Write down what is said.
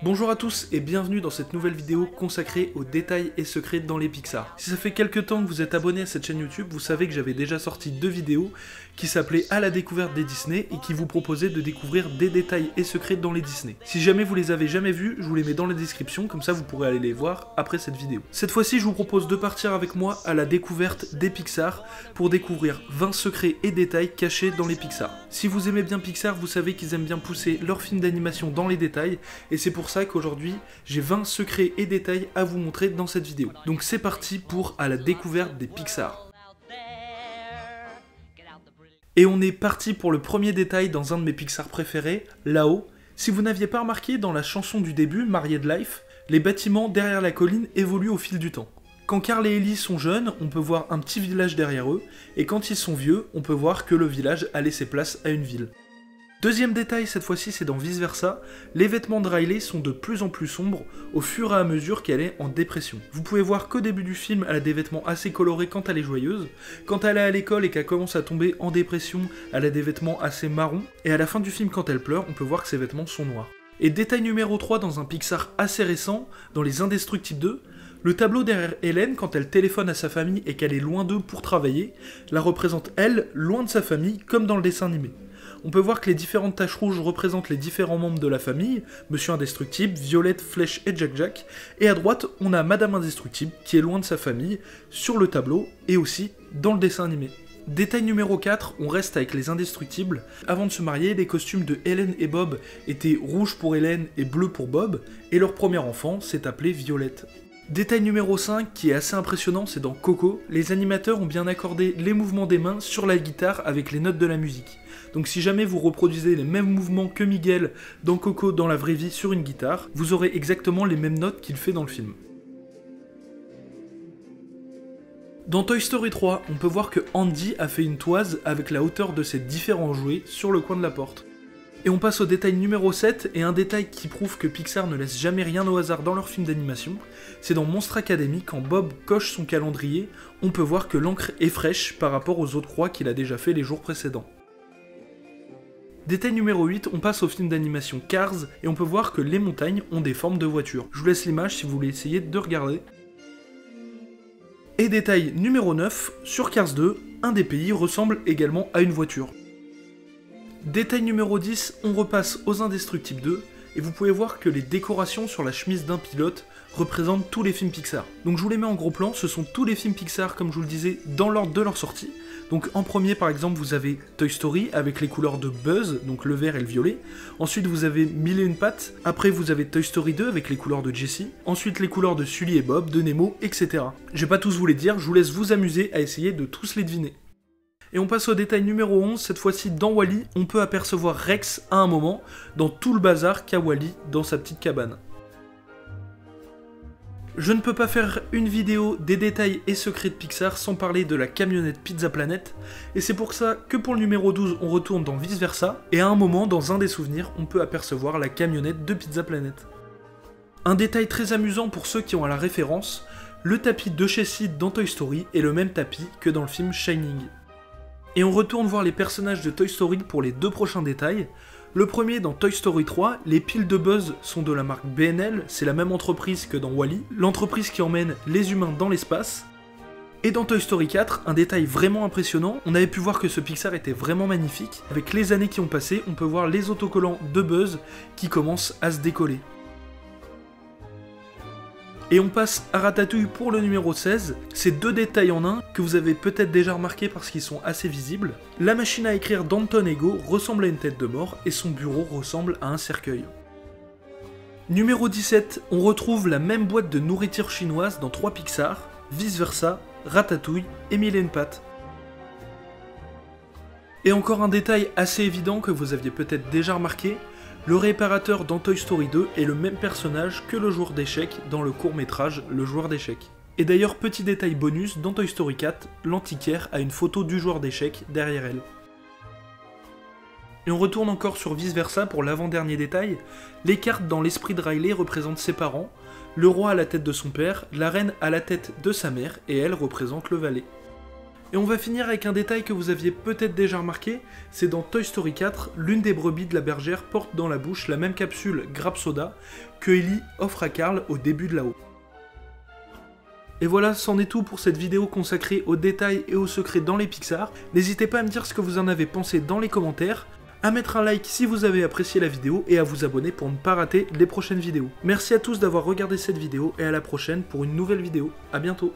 Bonjour à tous et bienvenue dans cette nouvelle vidéo consacrée aux détails et secrets dans les Pixar. Si ça fait quelques temps que vous êtes abonné à cette chaîne YouTube, vous savez que j'avais déjà sorti deux vidéos qui s'appelaient À la découverte des Disney et qui vous proposaient de découvrir des détails et secrets dans les Disney. Si jamais vous les avez jamais vus, je vous les mets dans la description, comme ça vous pourrez aller les voir après cette vidéo. Cette fois-ci, je vous propose de partir avec moi à la découverte des Pixar pour découvrir 20 secrets et détails cachés dans les Pixar. Si vous aimez bien Pixar, vous savez qu'ils aiment bien pousser leurs films d'animation dans les détails et c'est pour ça qu'aujourd'hui, j'ai 20 secrets et détails à vous montrer dans cette vidéo. Donc c'est parti pour à la découverte des Pixar. Et on est parti pour le premier détail dans un de mes Pixar préférés, là-haut. Si vous n'aviez pas remarqué, dans la chanson du début, Maried Life, les bâtiments derrière la colline évoluent au fil du temps. Quand Carl et Ellie sont jeunes, on peut voir un petit village derrière eux, et quand ils sont vieux, on peut voir que le village a laissé place à une ville. Deuxième détail, cette fois-ci c'est dans Vice Versa, les vêtements de Riley sont de plus en plus sombres au fur et à mesure qu'elle est en dépression. Vous pouvez voir qu'au début du film, elle a des vêtements assez colorés quand elle est joyeuse, quand elle est à l'école et qu'elle commence à tomber en dépression, elle a des vêtements assez marrons, et à la fin du film quand elle pleure, on peut voir que ses vêtements sont noirs. Et détail numéro 3 dans un Pixar assez récent, dans Les Indestructibles 2, le tableau derrière Hélène, quand elle téléphone à sa famille et qu'elle est loin d'eux pour travailler, la représente elle, loin de sa famille, comme dans le dessin animé. On peut voir que les différentes taches rouges représentent les différents membres de la famille, Monsieur Indestructible, Violette, Flèche et Jack-Jack, et à droite, on a Madame Indestructible, qui est loin de sa famille, sur le tableau, et aussi dans le dessin animé. Détail numéro 4, on reste avec les Indestructibles. Avant de se marier, les costumes de Hélène et Bob étaient rouge pour Hélène et bleu pour Bob, et leur premier enfant s'est appelé Violette. Détail numéro 5, qui est assez impressionnant, c'est dans Coco, les animateurs ont bien accordé les mouvements des mains sur la guitare avec les notes de la musique. Donc si jamais vous reproduisez les mêmes mouvements que Miguel dans Coco dans la vraie vie sur une guitare, vous aurez exactement les mêmes notes qu'il fait dans le film. Dans Toy Story 3, on peut voir que Andy a fait une toise avec la hauteur de ses différents jouets sur le coin de la porte. Et on passe au détail numéro 7, et un détail qui prouve que Pixar ne laisse jamais rien au hasard dans leurs films d'animation, c'est dans Monster Academy, quand Bob coche son calendrier, on peut voir que l'encre est fraîche par rapport aux autres croix qu'il a déjà fait les jours précédents. Détail numéro 8, on passe au film d'animation Cars, et on peut voir que les montagnes ont des formes de voitures. Je vous laisse l'image si vous voulez essayer de regarder. Et détail numéro 9, sur Cars 2, un des pays ressemble également à une voiture. Détail numéro 10, on repasse aux Indestructibles 2, et vous pouvez voir que les décorations sur la chemise d'un pilote représentent tous les films Pixar. Donc je vous les mets en gros plan, ce sont tous les films Pixar, comme je vous le disais, dans l'ordre de leur sortie. Donc en premier par exemple vous avez Toy Story avec les couleurs de Buzz, donc le vert et le violet. Ensuite vous avez Mille et une pattes, après vous avez Toy Story 2 avec les couleurs de Jessie. Ensuite les couleurs de Sully et Bob, de Nemo, etc. Je vais pas tous vous les dire, je vous laisse vous amuser à essayer de tous les deviner. Et on passe au détail numéro 11, cette fois-ci dans Wall-E, on peut apercevoir Rex à un moment, dans tout le bazar qu'a Wall-E dans sa petite cabane. Je ne peux pas faire une vidéo des détails et secrets de Pixar sans parler de la camionnette Pizza Planet, et c'est pour ça que pour le numéro 12 on retourne dans Vice Versa, et à un moment dans un des souvenirs on peut apercevoir la camionnette de Pizza Planet. Un détail très amusant pour ceux qui ont la référence, le tapis de chez Sid dans Toy Story est le même tapis que dans le film Shining. Et on retourne voir les personnages de Toy Story pour les deux prochains détails. Le premier, dans Toy Story 3, les piles de Buzz sont de la marque BNL, c'est la même entreprise que dans Wall-E, l'entreprise qui emmène les humains dans l'espace. Et dans Toy Story 4, un détail vraiment impressionnant, on avait pu voir que ce Pixar était vraiment magnifique. Avec les années qui ont passé, on peut voir les autocollants de Buzz qui commencent à se décoller. Et on passe à Ratatouille pour le numéro 16, c'est deux détails en un que vous avez peut-être déjà remarqué parce qu'ils sont assez visibles. La machine à écrire d'Anton Ego ressemble à une tête de mort et son bureau ressemble à un cercueil. Numéro 17, on retrouve la même boîte de nourriture chinoise dans 3 Pixar, Vice Versa, Ratatouille et Mille et une pattes. Et encore un détail assez évident que vous aviez peut-être déjà remarqué, le réparateur dans Toy Story 2 est le même personnage que le joueur d'échecs dans le court-métrage Le joueur d'échecs. Et d'ailleurs, petit détail bonus, dans Toy Story 4, l'antiquaire a une photo du joueur d'échecs derrière elle. Et on retourne encore sur Vice Versa pour l'avant-dernier détail, les cartes dans l'esprit de Riley représentent ses parents, le roi à la tête de son père, la reine à la tête de sa mère, et elle représente le valet. Et on va finir avec un détail que vous aviez peut-être déjà remarqué, c'est dans Toy Story 4, l'une des brebis de la bergère porte dans la bouche la même capsule grappe soda que Ellie offre à Carl au début de là-haut. Et voilà, c'en est tout pour cette vidéo consacrée aux détails et aux secrets dans les Pixar. N'hésitez pas à me dire ce que vous en avez pensé dans les commentaires, à mettre un like si vous avez apprécié la vidéo et à vous abonner pour ne pas rater les prochaines vidéos. Merci à tous d'avoir regardé cette vidéo et à la prochaine pour une nouvelle vidéo. A bientôt.